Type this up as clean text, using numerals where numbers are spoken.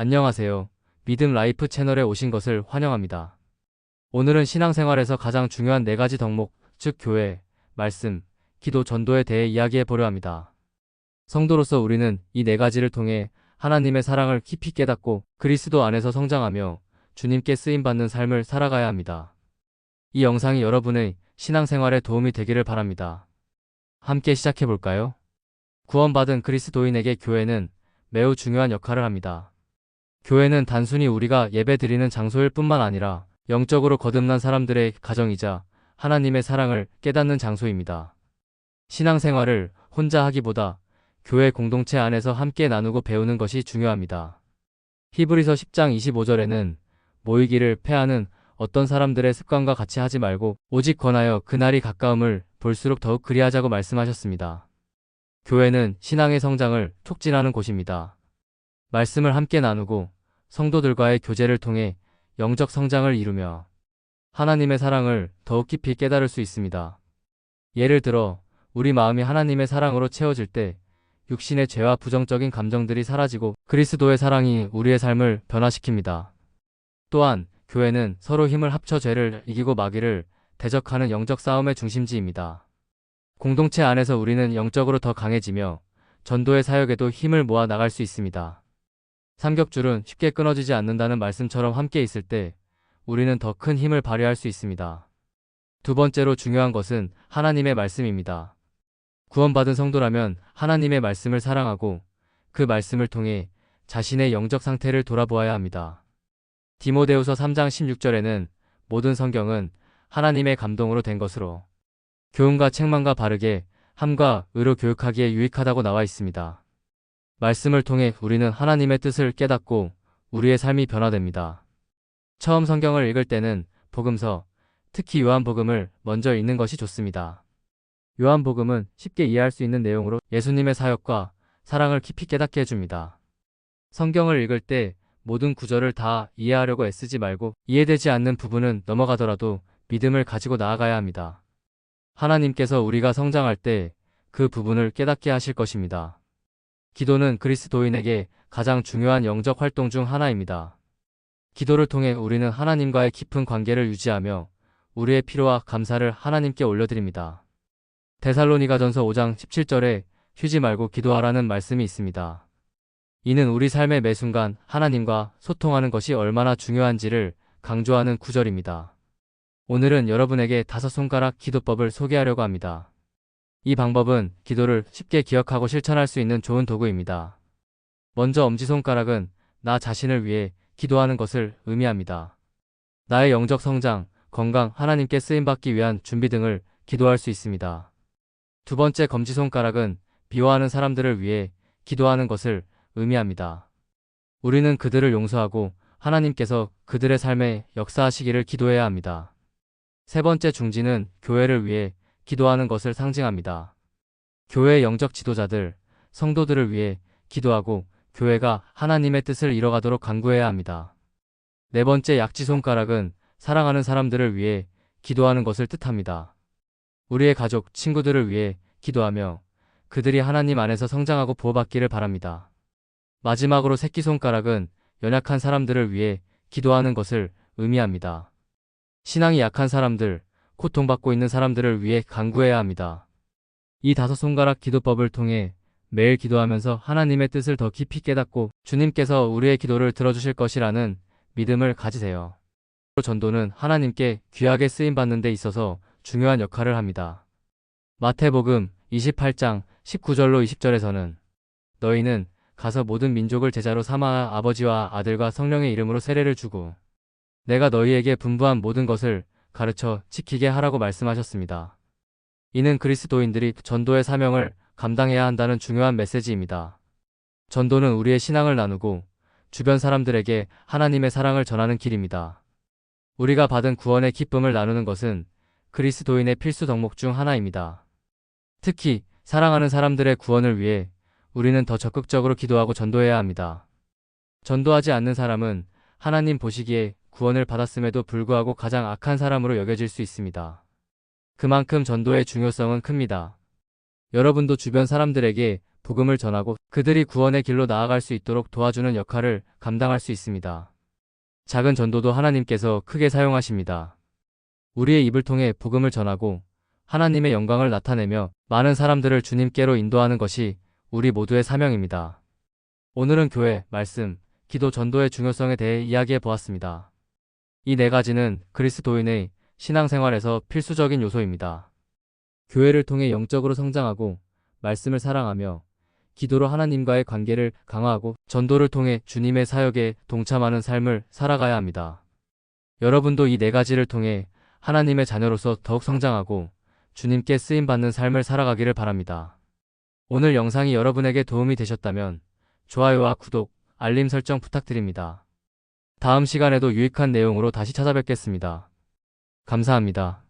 안녕하세요. 믿음 라이프 채널에 오신 것을 환영합니다. 오늘은 신앙생활에서 가장 중요한 네 가지 덕목, 즉 교회, 말씀, 기도, 전도에 대해 이야기해 보려 합니다. 성도로서 우리는 이 네 가지를 통해 하나님의 사랑을 깊이 깨닫고 그리스도 안에서 성장하며 주님께 쓰임받는 삶을 살아가야 합니다. 이 영상이 여러분의 신앙생활에 도움이 되기를 바랍니다. 함께 시작해 볼까요? 구원받은 그리스도인에게 교회는 매우 중요한 역할을 합니다. 교회는 단순히 우리가 예배드리는 장소일 뿐만 아니라 영적으로 거듭난 사람들의 가정이자 하나님의 사랑을 깨닫는 장소입니다. 신앙생활을 혼자 하기보다 교회 공동체 안에서 함께 나누고 배우는 것이 중요합니다. 히브리서 10장 25절에는 모이기를 패하는 어떤 사람들의 습관과 같이 하지 말고 오직 권하여 그날이 가까움을 볼수록 더욱 그리하자고 말씀하셨습니다. 교회는 신앙의 성장을 촉진하는 곳입니다. 말씀을 함께 나누고 성도들과의 교제를 통해 영적 성장을 이루며 하나님의 사랑을 더욱 깊이 깨달을 수 있습니다. 예를 들어 우리 마음이 하나님의 사랑으로 채워질 때 육신의 죄와 부정적인 감정들이 사라지고 그리스도의 사랑이 우리의 삶을 변화시킵니다. 또한 교회는 서로 힘을 합쳐 죄를 이기고 마귀를 대적하는 영적 싸움의 중심지입니다. 공동체 안에서 우리는 영적으로 더 강해지며 전도의 사역에도 힘을 모아 나갈 수 있습니다. 삼겹줄은 쉽게 끊어지지 않는다는 말씀처럼 함께 있을 때 우리는 더 큰 힘을 발휘할 수 있습니다. 두 번째로 중요한 것은 하나님의 말씀입니다. 구원받은 성도라면 하나님의 말씀을 사랑하고 그 말씀을 통해 자신의 영적 상태를 돌아보아야 합니다. 디모데후서 3장 16절에는 모든 성경은 하나님의 감동으로 된 것으로 교훈과 책망과 바르게 함과 의로 교육하기에 유익하다고 나와 있습니다. 말씀을 통해 우리는 하나님의 뜻을 깨닫고 우리의 삶이 변화됩니다. 처음 성경을 읽을 때는 복음서, 특히 요한복음을 먼저 읽는 것이 좋습니다. 요한복음은 쉽게 이해할 수 있는 내용으로 예수님의 사역과 사랑을 깊이 깨닫게 해줍니다. 성경을 읽을 때 모든 구절을 다 이해하려고 애쓰지 말고 이해되지 않는 부분은 넘어가더라도 믿음을 가지고 나아가야 합니다. 하나님께서 우리가 성장할 때 그 부분을 깨닫게 하실 것입니다. 기도는 그리스도인에게 가장 중요한 영적 활동 중 하나입니다. 기도를 통해 우리는 하나님과의 깊은 관계를 유지하며 우리의 필요와 감사를 하나님께 올려드립니다. 데살로니가전서 5장 17절에 쉬지 말고 기도하라는 말씀이 있습니다. 이는 우리 삶의 매 순간 하나님과 소통하는 것이 얼마나 중요한지를 강조하는 구절입니다. 오늘은 여러분에게 5손가락 기도법을 소개하려고 합니다. 이 방법은 기도를 쉽게 기억하고 실천할 수 있는 좋은 도구입니다. 먼저 엄지손가락은 나 자신을 위해 기도하는 것을 의미합니다. 나의 영적 성장, 건강, 하나님께 쓰임받기 위한 준비 등을 기도할 수 있습니다. 두 번째 검지손가락은 미워하는 사람들을 위해 기도하는 것을 의미합니다. 우리는 그들을 용서하고 하나님께서 그들의 삶에 역사하시기를 기도해야 합니다. 세 번째 중지는 교회를 위해 기도하는 것을 상징합니다. 교회의 영적 지도자들, 성도들을 위해 기도하고 교회가 하나님의 뜻을 이뤄가도록 간구해야 합니다. 네 번째 약지손가락은 사랑하는 사람들을 위해 기도하는 것을 뜻합니다. 우리의 가족, 친구들을 위해 기도하며 그들이 하나님 안에서 성장하고 보호받기를 바랍니다. 마지막으로 새끼손가락은 연약한 사람들을 위해 기도하는 것을 의미합니다. 신앙이 약한 사람들, 고통받고 있는 사람들을 위해 간구해야 합니다. 이 5손가락 기도법을 통해 매일 기도하면서 하나님의 뜻을 더 깊이 깨닫고 주님께서 우리의 기도를 들어주실 것이라는 믿음을 가지세요. 전도는 하나님께 귀하게 쓰임받는 데 있어서 중요한 역할을 합니다. 마태복음 28장 19절로 20절에서는 너희는 가서 모든 민족을 제자로 삼아 아버지와 아들과 성령의 이름으로 세례를 주고 내가 너희에게 분부한 모든 것을 가르쳐 지키게 하라고 말씀하셨습니다. 이는 그리스도인들이 전도의 사명을 감당해야 한다는 중요한 메시지입니다. 전도는 우리의 신앙을 나누고 주변 사람들에게 하나님의 사랑을 전하는 길입니다. 우리가 받은 구원의 기쁨을 나누는 것은 그리스도인의 필수 덕목 중 하나입니다. 특히 사랑하는 사람들의 구원을 위해 우리는 더 적극적으로 기도하고 전도해야 합니다. 전도하지 않는 사람은 하나님 보시기에 구원을 받았음에도 불구하고 가장 악한 사람으로 여겨질 수 있습니다. 그만큼 전도의 중요성은 큽니다. 여러분도 주변 사람들에게 복음을 전하고 그들이 구원의 길로 나아갈 수 있도록 도와주는 역할을 감당할 수 있습니다. 작은 전도도 하나님께서 크게 사용하십니다. 우리의 입을 통해 복음을 전하고 하나님의 영광을 나타내며 많은 사람들을 주님께로 인도하는 것이 우리 모두의 사명입니다. 오늘은 교회, 말씀, 기도, 전도의 중요성에 대해 이야기해 보았습니다. 이 네 가지는 그리스도인의 신앙생활에서 필수적인 요소입니다. 교회를 통해 영적으로 성장하고 말씀을 사랑하며 기도로 하나님과의 관계를 강화하고 전도를 통해 주님의 사역에 동참하는 삶을 살아가야 합니다. 여러분도 이 네 가지를 통해 하나님의 자녀로서 더욱 성장하고 주님께 쓰임받는 삶을 살아가기를 바랍니다. 오늘 영상이 여러분에게 도움이 되셨다면 좋아요와 구독, 알림 설정 부탁드립니다. 다음 시간에도 유익한 내용으로 다시 찾아뵙겠습니다. 감사합니다.